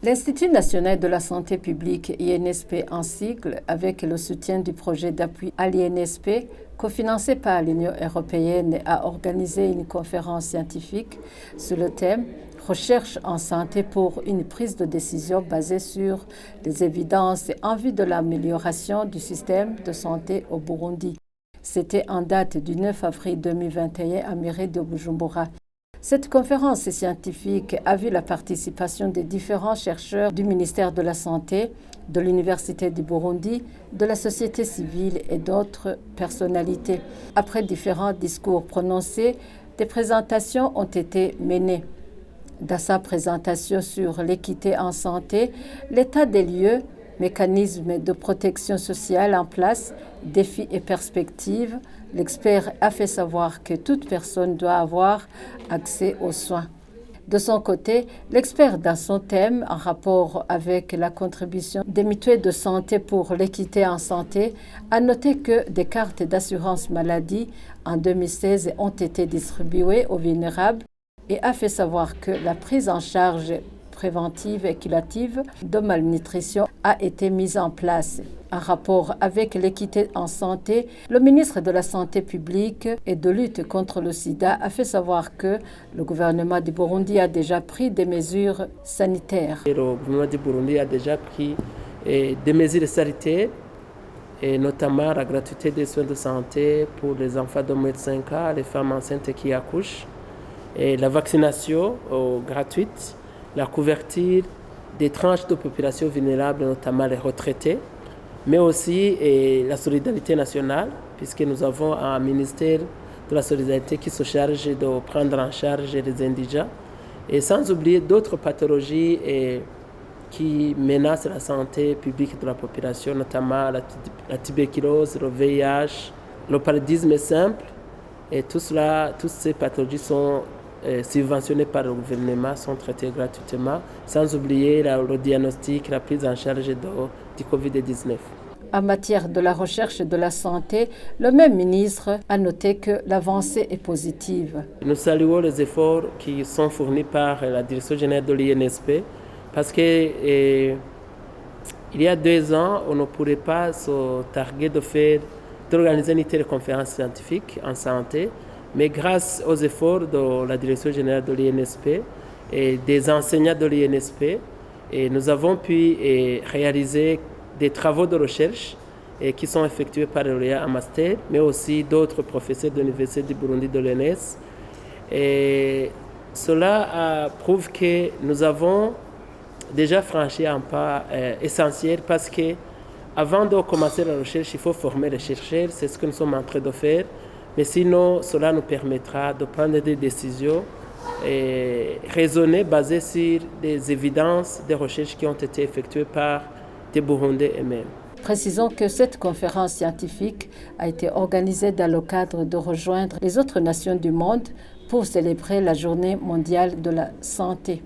L'Institut national de la santé publique, INSP en sigle, avec le soutien du projet d'appui à l'INSP, cofinancé par l'Union européenne, a organisé une conférence scientifique sur le thème « Recherche en santé pour une prise de décision basée sur les évidences en vue de l'amélioration du système de santé au Burundi ». C'était en date du 9 avril 2021 à mairie de Bujumbura. Cette conférence scientifique a vu la participation de différents chercheurs du ministère de la Santé, de l'Université du Burundi, de la société civile et d'autres personnalités. Après différents discours prononcés, des présentations ont été menées. Dans sa présentation sur l'équité en santé, l'état des lieux, mécanismes de protection sociale en place, défis et perspectives, l'expert a fait savoir que toute personne doit avoir accès aux soins. De son côté, l'expert dans son thème, en rapport avec la contribution des mutuelles de santé pour l'équité en santé, a noté que des cartes d'assurance maladie en 2016 ont été distribuées aux vulnérables et a fait savoir que la prise en charge préventive et curative de malnutrition a été mise en place. En rapport avec l'équité en santé, le ministre de la Santé publique et de lutte contre le sida a fait savoir que le gouvernement du Burundi a déjà pris des mesures sanitaires. Le gouvernement du Burundi a déjà pris des mesures sanitaires, et notamment la gratuité des soins de santé pour les enfants de moins de 5 ans, les femmes enceintes qui accouchent, et la vaccination gratuite, la couverture des tranches de population vulnérables, notamment les retraités, mais aussi la solidarité nationale, puisque nous avons un ministère de la solidarité qui se charge de prendre en charge les indigents, et sans oublier d'autres pathologies qui menacent la santé publique de la population, notamment la tuberculose, le VIH, le paludisme simple, et toutes ces pathologies sont subventionnés par le gouvernement, sont traités gratuitement, sans oublier le diagnostic, la prise en charge du Covid-19. En matière de la recherche de la santé, le même ministre a noté que l'avancée est positive. Nous saluons les efforts qui sont fournis par la direction générale de l'INSP, parce qu'il y a 2 ans, on ne pourrait pas se targuer d'organiser une telle conférence scientifique en santé. Mais grâce aux efforts de la direction générale de l'INSP et des enseignants de l'INSP, nous avons pu réaliser des travaux de recherche qui sont effectués par le lauréat en master, mais aussi d'autres professeurs de l'Université du Burundi de l'ENS. Et cela prouve que nous avons déjà franchi un pas essentiel, parce qu'avant de commencer la recherche, il faut former les chercheurs, c'est ce que nous sommes en train de faire. Mais sinon, cela nous permettra de prendre des décisions raisonnées, basées sur des évidences, des recherches qui ont été effectuées par des Burundais eux-mêmes. Précisons que cette conférence scientifique a été organisée dans le cadre de rejoindre les autres nations du monde pour célébrer la Journée mondiale de la santé.